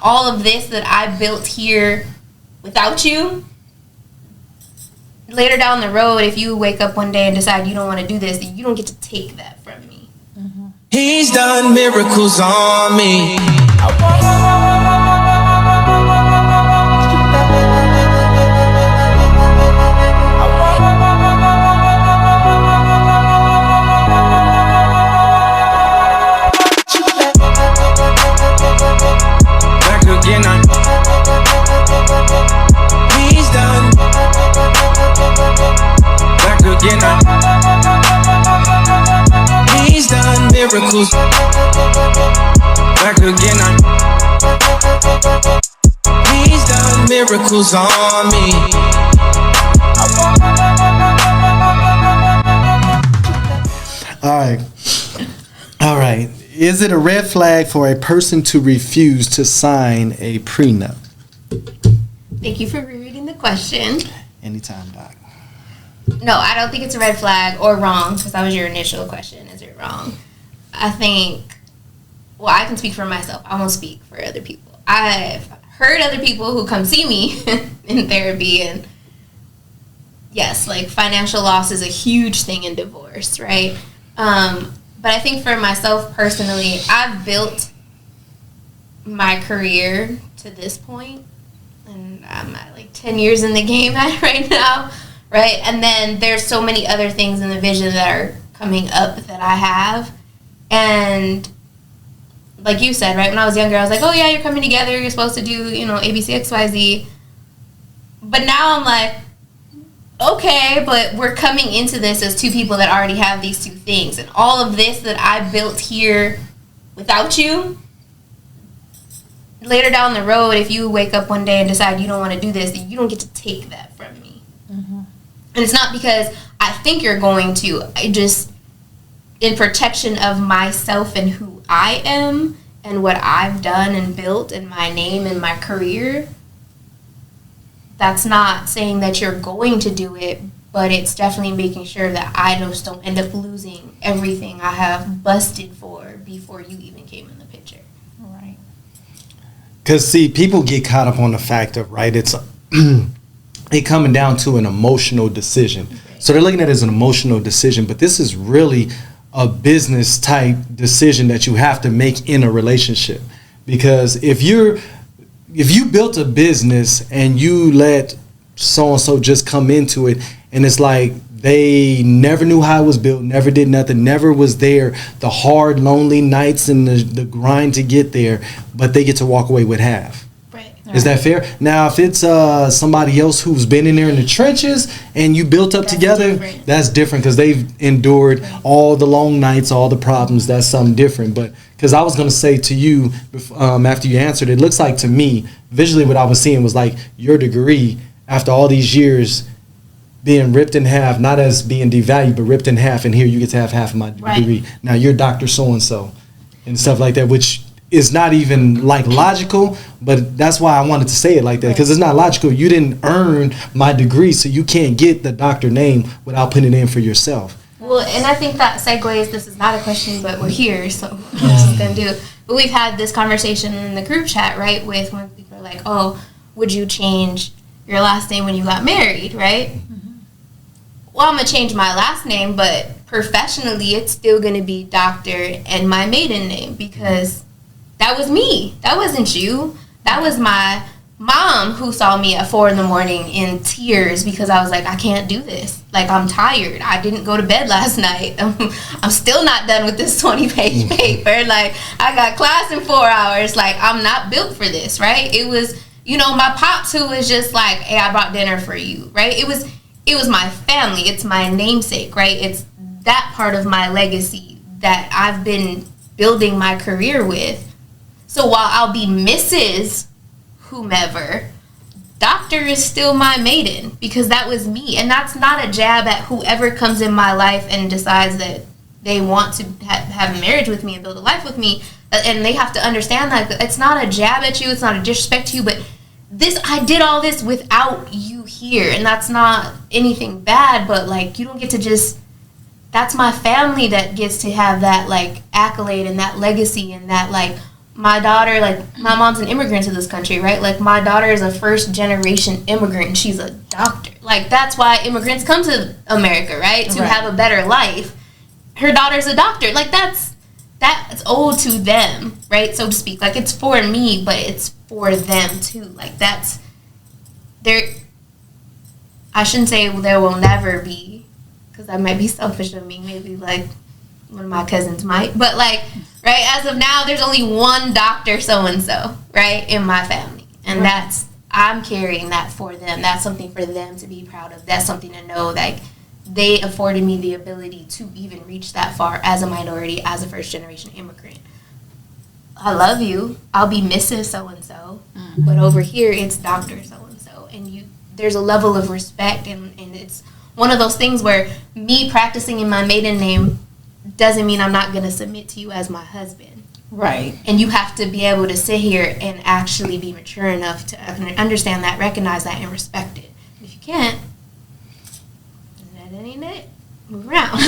all of this that I built here without you, later down the road, if you wake up one day and decide you don't want to do this, you don't get to take that from me. Mm-hmm. He's done miracles on me. He's done. Back again. He's done miracles. Back again. He's done miracles on me. All right. Is it a red flag for a person to refuse to sign a prenup? Thank you for rereading the question. Anytime, Doc. No, I don't think it's a red flag or wrong, because that was your initial question. Is it wrong? I think, well, I can speak for myself. I won't speak for other people. I've heard other people who come see me in therapy, and yes, like financial loss is a huge thing in divorce, right? But I think for myself personally, I've built my career to this point, and I'm at like 10 years in the game right now, right? And then there's so many other things in the vision that are coming up that I have. And like you said, right, when I was younger, I was like, oh yeah, you're coming together, you're supposed to do, ABC, XYZ. But now I'm like, okay, but we're coming into this as two people that already have these two things. And all of this that I built here without you, later down the road, if you wake up one day and decide you don't want to do this, you don't get to take that from me. Mm-hmm. And it's not because I think you're going to. I just, in protection of myself and who I am and what I've done and built and my name and my career, that's not saying that you're going to do it, but it's definitely making sure that I just don't end up losing everything I have busted for before you even came in the picture. Right. Because, see, people get caught up on the fact of, right, it's it coming down to an emotional decision. Okay. So they're looking at it as an emotional decision, but this is really a business type decision that you have to make in a relationship. Because if you built a business and you let so-and-so just come into it, and it's like they never knew how it was built, never did nothing, never was there, the hard, lonely nights and the grind to get there, but they get to walk away with half. Right. Is that fair? Now, if it's somebody else who's been in there in the trenches and you built up together, that's different because they've endured all the long nights, all the problems. That's something different. But because I was going to say to you after you answered, it looks like to me, visually what I was seeing was like your degree after all these years being ripped in half, not as being devalued, but ripped in half, and here you get to have half of my degree. Now you're Dr. So-and-so and stuff like that, which is not even like logical, but that's why I wanted to say it like that, because it's not logical. You didn't earn my degree, so you can't get the doctor name without putting it in for yourself. Well, and I think that segues, this is not a question, but we're here, so I'm just going to do it. But we've had this conversation in the group chat, right, with when people are like, oh, would you change your last name when you got married, right? Mm-hmm. Well, I'm going to change my last name, but professionally it's still going to be doctor and my maiden name, because that was me. That wasn't you. That was my mom who saw me at 4 a.m. in tears because I was like, I can't do this. Like, I'm tired. I didn't go to bed last night. I'm still not done with this 20-page paper. Like, I got class in 4 hours. Like, I'm not built for this, right? It was, my pops who was just like, hey, I brought dinner for you, right? It was my family. It's my namesake, right? It's that part of my legacy that I've been building my career with. So while I'll be Mrs. whomever, doctor is still my maiden, because that was me. And that's not a jab at whoever comes in my life and decides that they want to have a marriage with me and build a life with me. And they have to understand that it's not a jab at you, it's not a disrespect to you, but I did all this without you here. And that's not anything bad, but like, you don't get to just, that's my family that gets to have that like accolade and that legacy and that like my daughter, like, my mom's an immigrant to this country, right? Like, my daughter is a first-generation immigrant, and she's a doctor. Like, that's why immigrants come to America, right? To have a better life. Her daughter's a doctor. Like, that's owed to them, right? So to speak. Like, it's for me, but it's for them, too. Like, that's... I shouldn't say there will never be, because that might be selfish of me. Maybe, like, one of my cousins might. But, like, right, as of now, there's only one doctor so-and-so, right, in my family. And I'm carrying that for them. That's something for them to be proud of. That's something to know, like, they afforded me the ability to even reach that far as a minority, as a first-generation immigrant. I love you. I'll be Mrs. So-and-so. But over here, it's Dr. So-and-so. And there's a level of respect, and it's one of those things where me practicing in my maiden name doesn't mean I'm not going to submit to you as my husband. Right. And you have to be able to sit here and actually be mature enough to understand that, recognize that, and respect it. If you can't, that ain't it. Move around.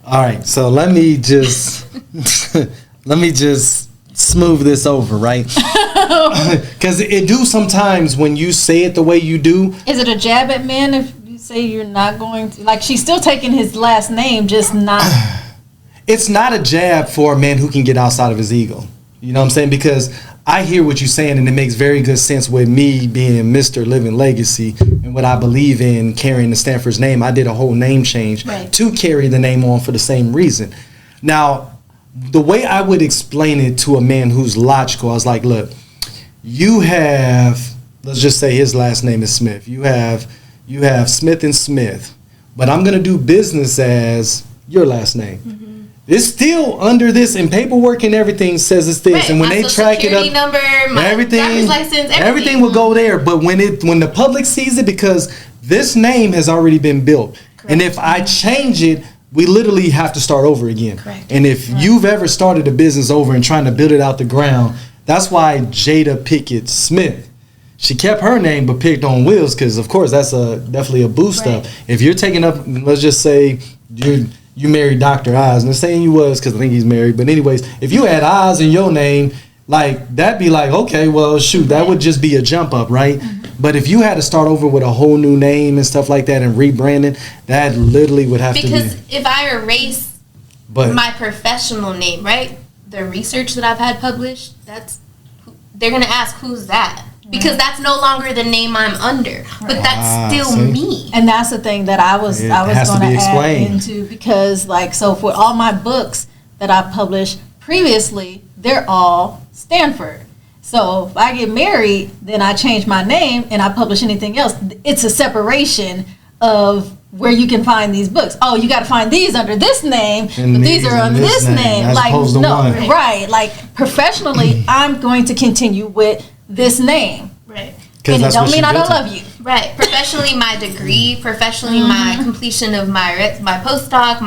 All right, so let me just smooth this over, right? Because it do sometimes when you say it the way you do. Is it a jab at men if you say you're not going to? Like, she's still taking his last name, just not. It's not a jab for a man who can get outside of his ego. You know what I'm saying? Because I hear what you're saying, and it makes very good sense with me being Mr. Living Legacy and what I believe in carrying the Stanford's name. I did a whole name change to carry the name on for the same reason. Now, the way I would explain it to a man who's logical, I was like, look, you have, let's just say his last name is Smith. You have Smith and Smith, but I'm going to do business as your last name. Mm-hmm. It's still under this, and paperwork and everything says it's this. Right. And when they track it up, number, my driver's license, everything will go there. But when the public sees it, because this name has already been built, correct. And if I change it, we literally have to start over again. Correct. And if you've ever started a business over and trying to build it out the ground, that's why Jada Pickett Smith, she kept her name but picked on Will's, because of course that's definitely a boost up. If you're taking up, let's just say you married Dr. Oz, and I'm saying you was because I think he's married, but anyways, if you had Oz in your name, like, that'd be like, okay, well, shoot, that would just be a jump up, right? Mm-hmm. But if you had to start over with a whole new name and stuff like that and rebranding, that literally would have to be. Because if I erase my professional name, right, the research that I've had published, they're going to ask, who's that? Because that's no longer the name I'm under, but that's still me. And that's the thing that I was going to add into, because, like, so for all my books that I published previously, they're all Stanford. So if I get married, then I change my name and I publish anything else. It's a separation of where you can find these books. Oh, you got to find these under this name, but these are under this name. Like, no, right? Like, professionally, I'm going to continue with this name. Right. And it don't mean I don't love you. Right. Professionally, my degree, professionally, my completion of my postdoc,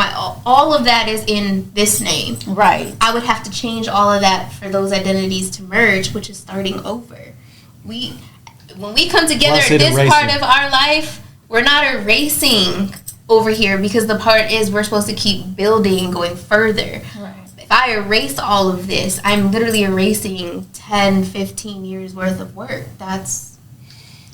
all of that is in this name. Right. I would have to change all of that for those identities to merge, which is starting over. When we come together at this part of our life, we're not erasing over here, because the part is we're supposed to keep building and going further. Right. If I erase all of this, I'm literally erasing 10, 15 years worth of work.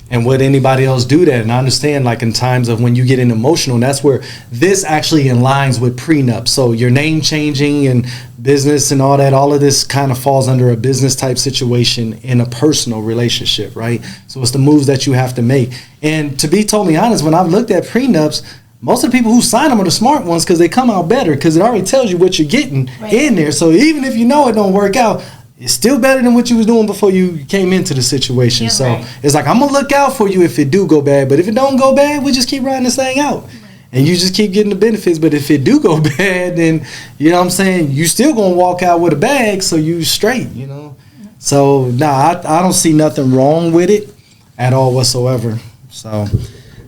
And would anybody else do that? And I understand, like, in times of when you get emotional, that's where this actually aligns with prenup. So your name changing and business and all that, all of this kind of falls under a business type situation in a personal relationship, right? So it's the moves that you have to make. And to be totally honest, when I've looked at prenups, most of the people who sign them are the smart ones, because they come out better, because it already tells you what you're getting in there. So even if you know it don't work out, it's still better than what you was doing before you came into the situation. Yeah, so it's like, I'm going to look out for you if it do go bad. But if it don't go bad, we just keep riding this thing out. Right. And you just keep getting the benefits. But if it do go bad, then, you know what I'm saying, you still going to walk out with a bag, so you straight, you know. So, I don't see nothing wrong with it at all whatsoever. So,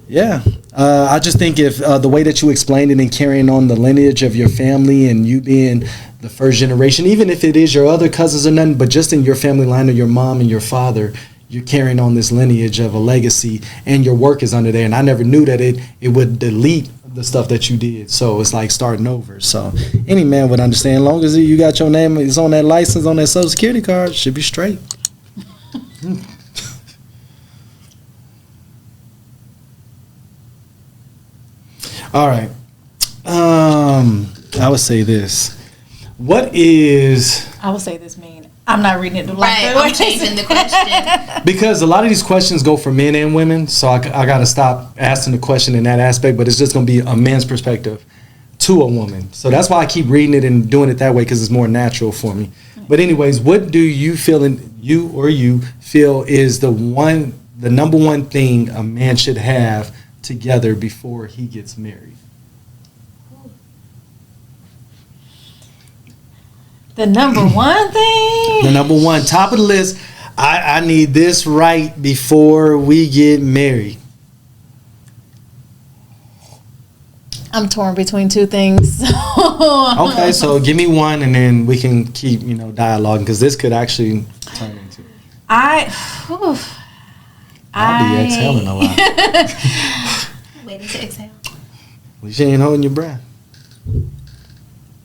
yeah. I just think if the way that you explained it and carrying on the lineage of your family and you being the first generation, even if it is your other cousins or nothing, but just in your family line of your mom and your father, you're carrying on this lineage of a legacy, and your work is under there. And I never knew that it would delete the stuff that you did. So it's like starting over. So any man would understand. As long as you got your name is on that license, on that Social Security card, should be straight. All right. I would say this. What is... I would say this mean. I'm not reading it the right. I'm changing the question. Because a lot of these questions go for men and women, so I got to stop asking the question in that aspect, but it's just going to be a man's perspective to a woman. So that's why I keep reading it and doing it that way, because it's more natural for me. But anyways, what do you feel is the number one thing a man should have together before he gets married? The number one thing? The number one, top of the list. I need this right before we get married. I'm torn between two things. Okay, so give me one, and then we can keep dialoguing, because this could actually turn into. I'll be exhaling a lot. Waiting to exhale. Well, you ain't holding your breath.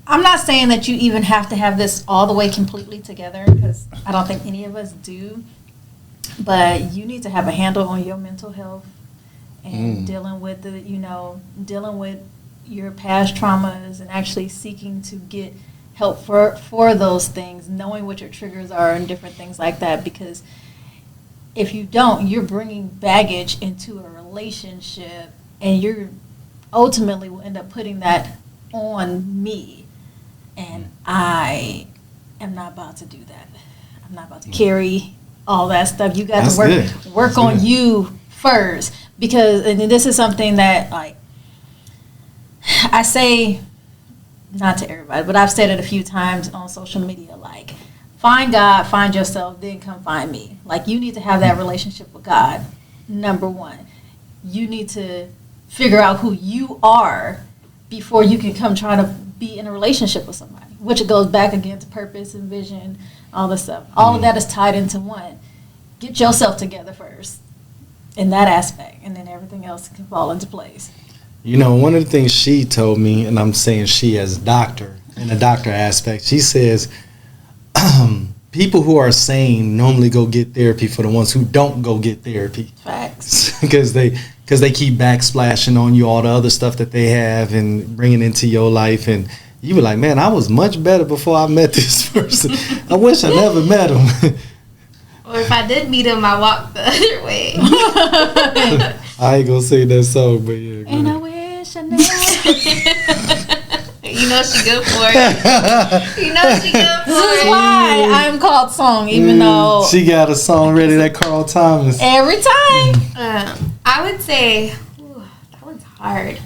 I'm not saying that you even have to have this all the way completely together, because I don't think any of us do. But you need to have a handle on your mental health and dealing with your past traumas and actually seeking to get help for those things, knowing what your triggers are and different things like that. Because if you don't, you're bringing baggage into a relationship, and you're ultimately will end up putting that on me. And I am not about to do that. I'm not about to carry all that stuff. You got to work on you first, because, and this is something that, like, I say, not to everybody, but I've said it a few times on social media, like, find God, find yourself, then come find me. Like, you need to have that relationship with God, number one. You need to figure out who you are before you can come try to be in a relationship with somebody, which goes back again to purpose and vision, all this stuff. All of that is tied into one. Get yourself together first in that aspect, and then everything else can fall into place. One of the things she told me, and I'm saying she as a doctor, in a doctor aspect, she says people who are sane normally go get therapy for the ones who don't go get therapy. Facts. Because they keep backsplashing on you all the other stuff that they have and bringing into your life, and you were like, man, I was much better before I met this person. I wish I never met him. Or if I did meet him, I walked the other way. I ain't gonna say that song, but yeah. And I wish I never. You know she good for it. This is why I'm called Song, even though she got a song ready that Carl Thomas. Every time. I would say, that one's hard.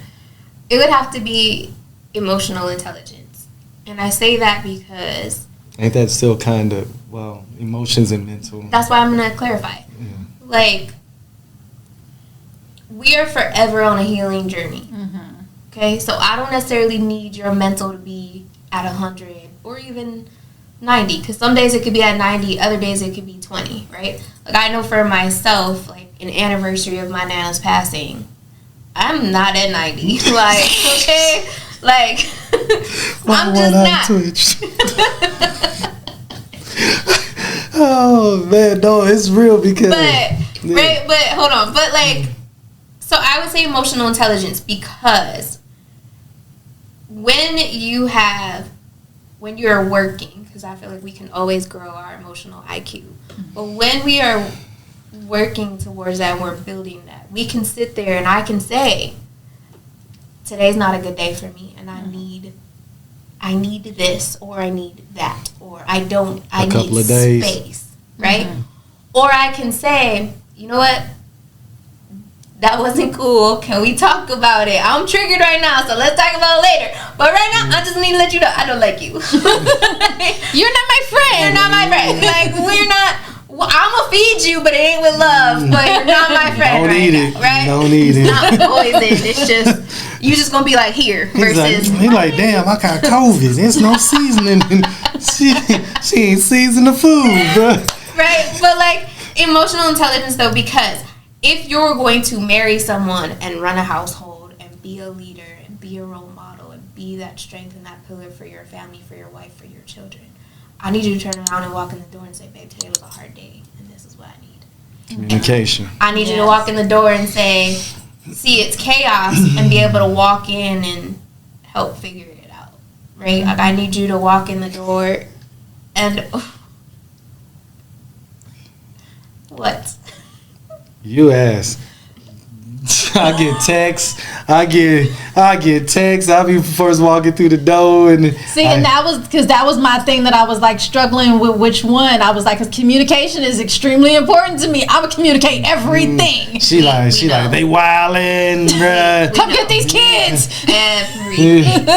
It would have to be emotional intelligence. And I say that because... Ain't that still kind of, emotions and mental? That's why I'm going to clarify. Yeah. Like, we are forever on a healing journey. Mm-hmm. Okay? So I don't necessarily need your mental to be at 100 or even 90. Because some days it could be at 90, other days it could be 20, right? Like, I know for myself, like, an anniversary of my nana's passing, I'm not at 90. Like, okay? Like, I'm just not. Oh, man, no, it's real because... But hold on. But, like, so I would say emotional intelligence, because when you're working, because I feel like we can always grow our emotional IQ, but when we are working towards that and we're building that, we can sit there and I can say, today's not a good day for me, and I need this, or I need that, or I need space, right? Mm-hmm. Or I can say, you know what, that wasn't cool, can we talk about it? I'm triggered right now, so let's talk about it later. But right now, I just need to let you know I don't like you. You're not my friend. You're not my friend. Like, we're not... Well, I'm going to feed you, but it ain't with love. But you're not my friend right now, right? Don't eat it. It's not poison. It's just... You just going to be like, here, versus... He's like, damn, I got COVID. There's no seasoning. She ain't seasoning the food, bro. Right? But, like, emotional intelligence, though, because if you're going to marry someone and run a household and be a leader be a role model and be that strength and that pillar for your family, for your wife, for your children. I need you to turn around and walk in the door and say, babe, today was a hard day, and this is what I need. Communication. I need you to walk in the door and say, see, it's chaos, and be able to walk in and help figure it out, right? Like, I need you to walk in the door and... What? You ask. I get texts. I get texts. I'll be first walking through the door and that was because that was my thing that I was like struggling with which one. I was like, because communication is extremely important to me. I would communicate everything. She like they wildin', bruh. Come get these kids. Everything.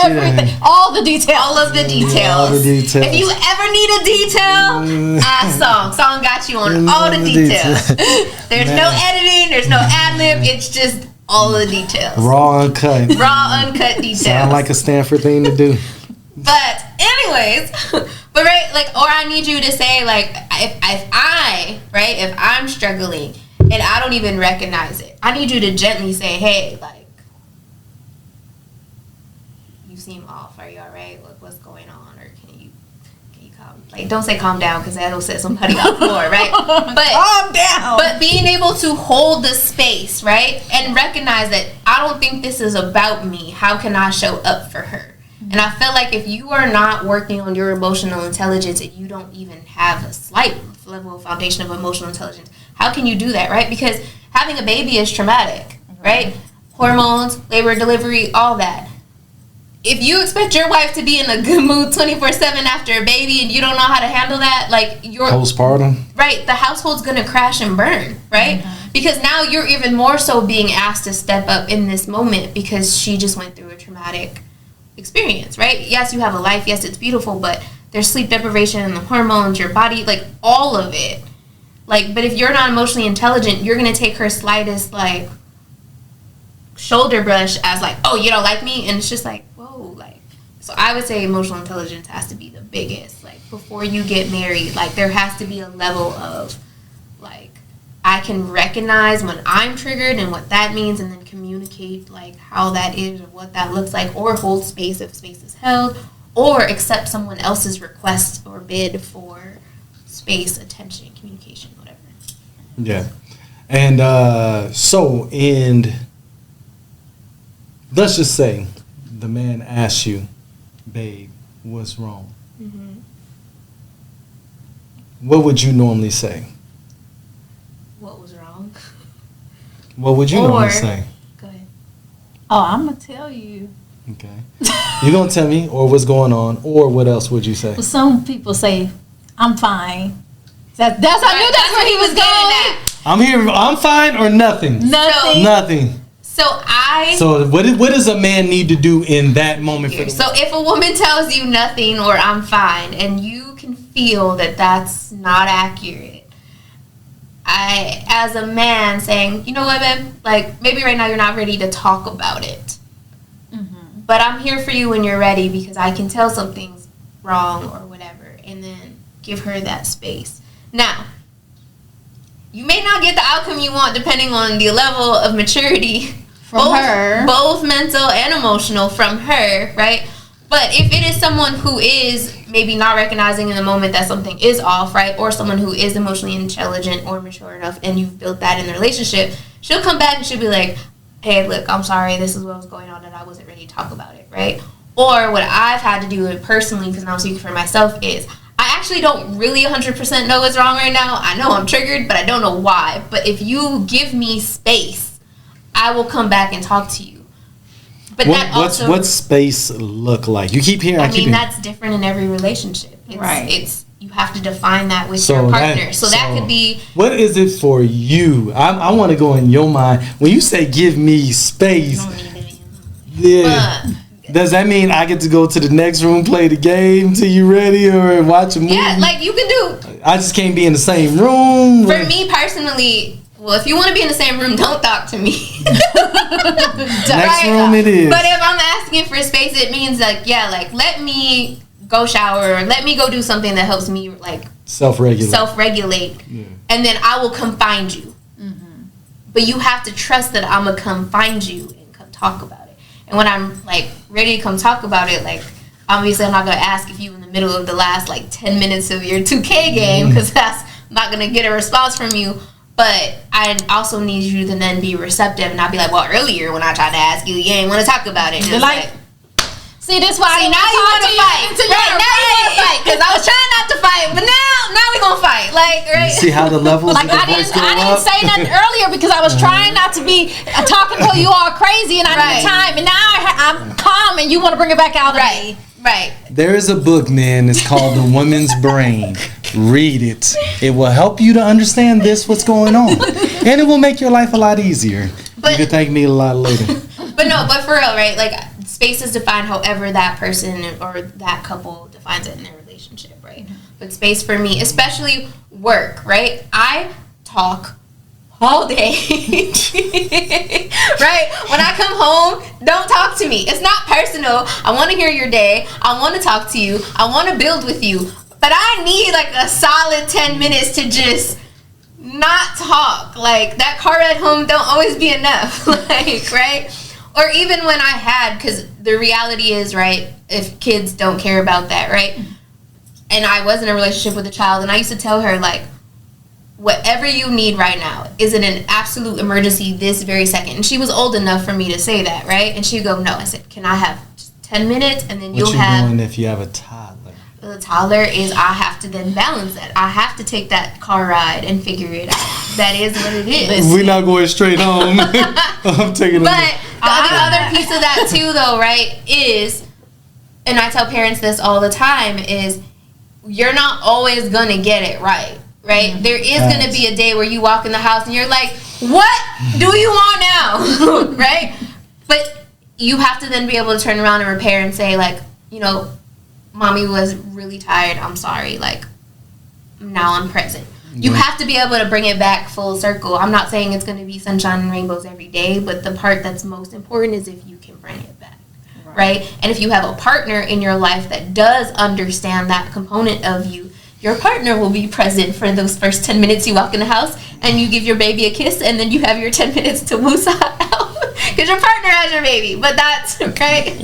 Everything. All the details. All of the details. If you ever need a detail, ask Song. Song got you on all the details. There's no editing. There's no ad lib. It's just all the details. Raw, uncut details. Sound like a Stanford thing to do. But anyways, right, like, or I need you to say, like, if I'm struggling and I don't even recognize it, I need you to gently say, hey, like, you seem off. Are you all right? What's going on? Or can you calm? Like, don't say calm down, because that'll set somebody off more, right? But calm down. But being able to hold the space, right, and recognize that I don't think this is about me. How can I show up for her? And I feel like if you are not working on your emotional intelligence and you don't even have a slight level of foundation of emotional intelligence, how can you do that, right? Because having a baby is traumatic, right? Hormones, labor, delivery, all that. If you expect your wife to be in a good mood 24/7 after a baby and you don't know how to handle that, like, you're... Postpartum. Right, the household's going to crash and burn, right? Mm-hmm. Because now you're even more so being asked to step up in this moment because she just went through a traumatic experience, right? Yes, you have a life. Yes, it's beautiful, but there's sleep deprivation and the hormones, your body, like, all of it. Like, but if you're not emotionally intelligent, you're going to take her slightest, like, shoulder brush as, like, oh, you don't like me? And it's just like, whoa, like, so I would say emotional intelligence has to be the biggest. Like, before you get married, like, there has to be a level of, like, I can recognize when I'm triggered and what that means, and then communicate, like, how that is or what that looks like, or hold space if space is held, or accept someone else's request or bid for space, attention, communication, whatever. Yeah. And let's just say the man asks you, babe, what's wrong? Mm-hmm. What would you normally say? What was wrong? What would you normally say? Go ahead. Oh, I'm going to tell you. Okay. You're going to tell me, or what's going on, or what else would you say? Well, some people say, I'm fine. I knew that's where he was going at. I'm here, I'm fine, or nothing? Nothing. So what does a man need to do in that moment? So if a woman tells you nothing or I'm fine, and you can feel that that's not accurate, I, as a man, saying, you know what, babe, like, maybe right now you're not ready to talk about it, mm-hmm. but I'm here for you when you're ready, because I can tell something's wrong or whatever, and then give her that space. Now, you may not get the outcome you want depending on the level of maturity from her, both mental and emotional, from her, right? But if it is someone who is maybe not recognizing in the moment that something is off, right, or someone who is emotionally intelligent or mature enough, and you've built that in the relationship, she'll come back and she'll be like, hey, look, I'm sorry, this is what was going on and I wasn't ready to talk about it, right? Or what I've had to do personally, because I'm speaking for myself, is I actually don't really 100% know what's wrong right now. I know I'm triggered, but I don't know why. But if you give me space, I will come back and talk to you. But what's space look like? You keep hearing. I mean, that's different in every relationship. It's you have to define that with your partner. So that could be. What is it for you? I want to go in your mind when you say give me space. You don't need it. Yeah. Does that mean I get to go to the next room, play the game till you ready, or watch a movie? Yeah, like you can do. I just can't be in the same room. For me personally, well, if you want to be in the same room, don't talk to me. Next room it is. But if I'm asking for space, it means like, yeah, like let me go shower, or let me go do something that helps me like self-regulate, and then I will come find you. Mm-hmm. But you have to trust that I'm gonna come find you and come talk about it. And when I'm like ready to come talk about it, like obviously I'm not gonna ask if you in the middle of the last like 10 minutes of your 2K game, because that's not gonna get a response from you. But I also need you to then be receptive and not be like, well, earlier when I tried to ask you, you ain't want to talk about it. You're like, see, this why now you want to fight. Right, now you want to fight, because I was trying not to fight, but now we gonna fight. Like, right? You see how the levels like, of the voice go up? I didn't say nothing earlier because I was trying not to be talking to you all crazy and I need time. And now I'm calm and you want to bring it back out of me. Right. There is a book, man. It's called The Woman's Brain. Read it. It will help you to understand what's going on. And it will make your life a lot easier. But, you can thank me a lot later. But for real, right? Like, space is defined however that person or that couple defines it in their relationship, right? But space for me, especially work, right? I talk all day, right? When I come home, don't talk to me. It's not personal. I want to hear your day. I want to talk to you. I want to build with you. But I need like a solid 10 minutes to just not talk. Like, that car ride home don't always be enough. Like, right? Or even when I had, because the reality is, right, if kids don't care about that, right? And I was in a relationship with a child, and I used to tell her, like, whatever you need right now, is it an absolute emergency this very second? And she was old enough for me to say that, right? And she'd go, no. I said, can I have just 10 minutes? And then you'll have... What you doing if you have a toddler? The toddler is, I have to then balance that. I have to take that car ride and figure it out. That is what it is. We're not going straight home. I'm taking But the other piece of that too, though, right, is, and I tell parents this all the time, is you're not always going to get it right? There is going to be a day where you walk in the house and you're like, what do you want now? Right? But you have to then be able to turn around and repair and say, like, you know, Mommy was really tired. I'm sorry. Like, now I'm present. You have to be able to bring it back full circle. I'm not saying it's going to be sunshine and rainbows every day, but the part that's most important is if you can bring it back, right? And if you have a partner in your life that does understand that component of you, your partner will be present for those first 10 minutes you walk in the house and you give your baby a kiss, and then you have your 10 minutes to woosah out because your partner has your baby. But that's, right?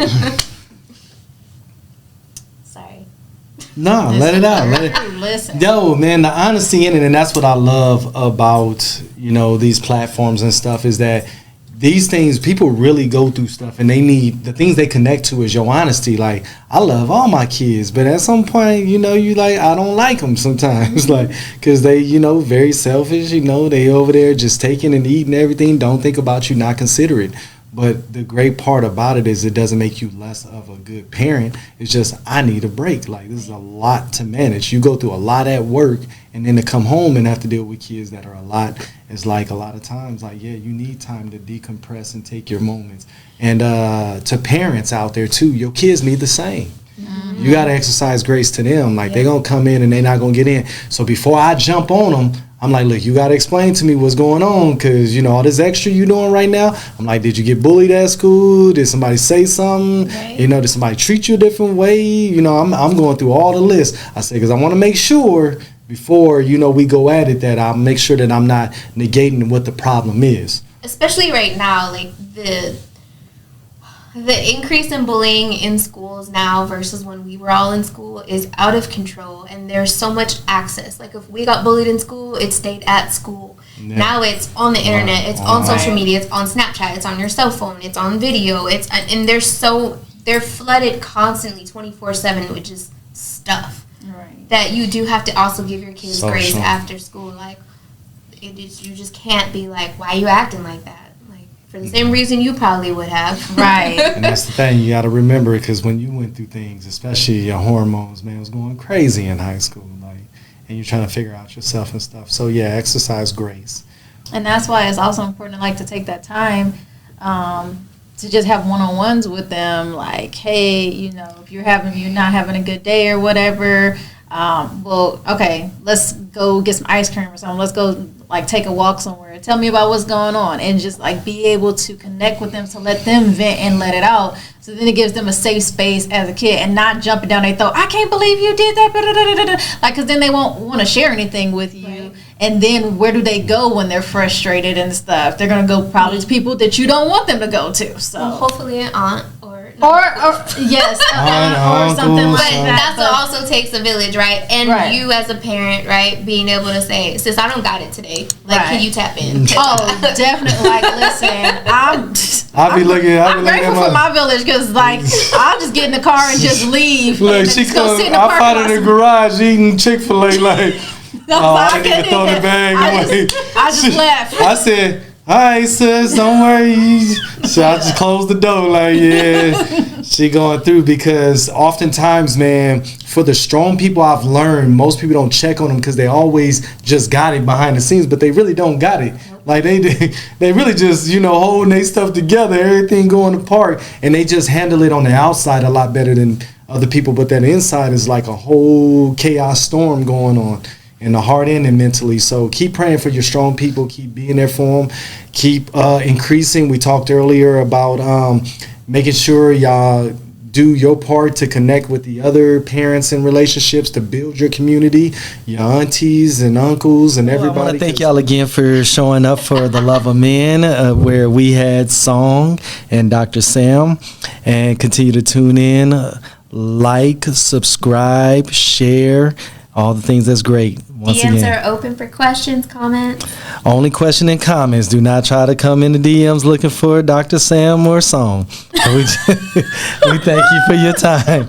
No, let it out. Listen. Yo, man, the honesty in it, and that's what I love about, you know, these platforms and stuff, is that these things, people really go through stuff, and they need, the things they connect to is your honesty. Like, I love all my kids, but at some point, you know, you like, I don't like them sometimes, like, because they, you know, very selfish, you know, they over there just taking and eating everything, don't think about you, not considerate. But the great part about it is it doesn't make you less of a good parent. It's just, I need a break. Like, this is a lot to manage. You go through a lot at work, and then to come home and have to deal with kids that are a lot. It's like a lot of times, like, yeah, you need time to decompress and take your moments. And to parents out there, too, your kids need the same. Mm-hmm. You got to exercise grace to them. Like, they're going to come in and they're not going to get in. So before I jump on them, I'm like, look, you got to explain to me what's going on, because, you know, all this extra you doing right now. I'm like, did you get bullied at school? Did somebody say something? Right. You know, did somebody treat you a different way? You know, I'm going through all the lists. I said, because I want to make sure before, you know, we go at it, that I'll make sure that I'm not negating what the problem is. Especially right now, like the increase in bullying in schools now versus when we were all in school is out of control, and there's so much access. Like, if we got bullied in school, it stayed at school. Yeah. Now it's on the internet, it's on social media, it's on Snapchat, it's on your cell phone, it's on video, and they're flooded constantly 24/7 with just stuff that you do have to also give your kids grace after school. Like, you just can't be like, why are you acting like that? For the same reason you probably would have. Right. And that's the thing. You got to remember, because when you went through things, especially your hormones, man, was going crazy in high school. Like, and you're trying to figure out yourself and stuff. So, yeah, exercise grace. And that's why it's also important, like, to take that time to just have one-on-ones with them. Like, hey, you know, if you're not having a good day or whatever, well, okay, let's go get some ice cream or something. Let's go, like, take a walk somewhere. Tell me about what's going on, and just, like, be able to connect with them to let them vent and let it out. So then it gives them a safe space as a kid, and not jumping down their throat. I can't believe you did that. Like, because then they won't want to share anything with you. Right. And then where do they go when they're frustrated and stuff? They're gonna go probably to people that you don't want them to go to. So hopefully an aunt or yes, or something like that. That's what also takes a village, right? And you as a parent, right, being able to say, "Sis, I don't got it today. Like, can you tap in?" Oh, definitely. Like, listen, I'm grateful for my village because, like, I'll just get in the car and just leave. Look, she comes. I find her in the garage eating Chick-fil-A, like. I need to throw the bag away. I just left. I said, "All right, sis, don't worry." So I just closed the door, like, yeah, she going through, because oftentimes, man, for the strong people, I've learned most people don't check on them because they always just got it behind the scenes, but they really don't got it. Like they really just, holding their stuff together, everything going apart, and they just handle it on the outside a lot better than other people. But that inside is like a whole chaos storm going on. In the heart and mentally. So keep praying for your strong people. Keep being there for them. Keep increasing. We talked earlier about making sure y'all do your part to connect with the other parents in relationships, to build your community, your aunties and uncles and everybody. I want to thank y'all again for showing up for The Love of Men, where we had Song and Dr. Sam. And continue to tune in, like, subscribe, share, all the things. That's great. DMs are open for questions, comments. Only question and comments. Do not try to come in the DMs looking for Dr. Sam or Song. We thank you for your time.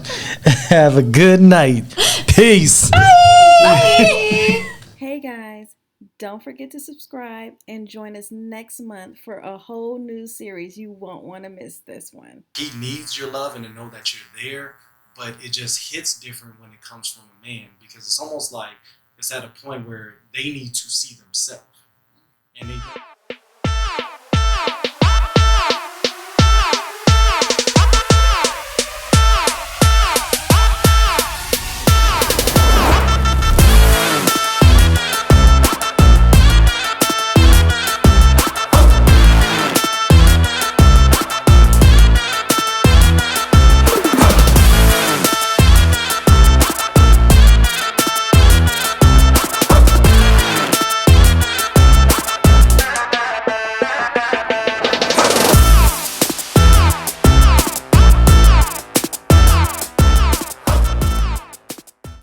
Have a good night. Peace. Bye. Hey guys, don't forget to subscribe and join us next month for a whole new series. You won't want to miss this one. He needs your love and to know that you're there, but it just hits different when it comes from a man, because it's almost like it's at a point where they need to see themselves. And they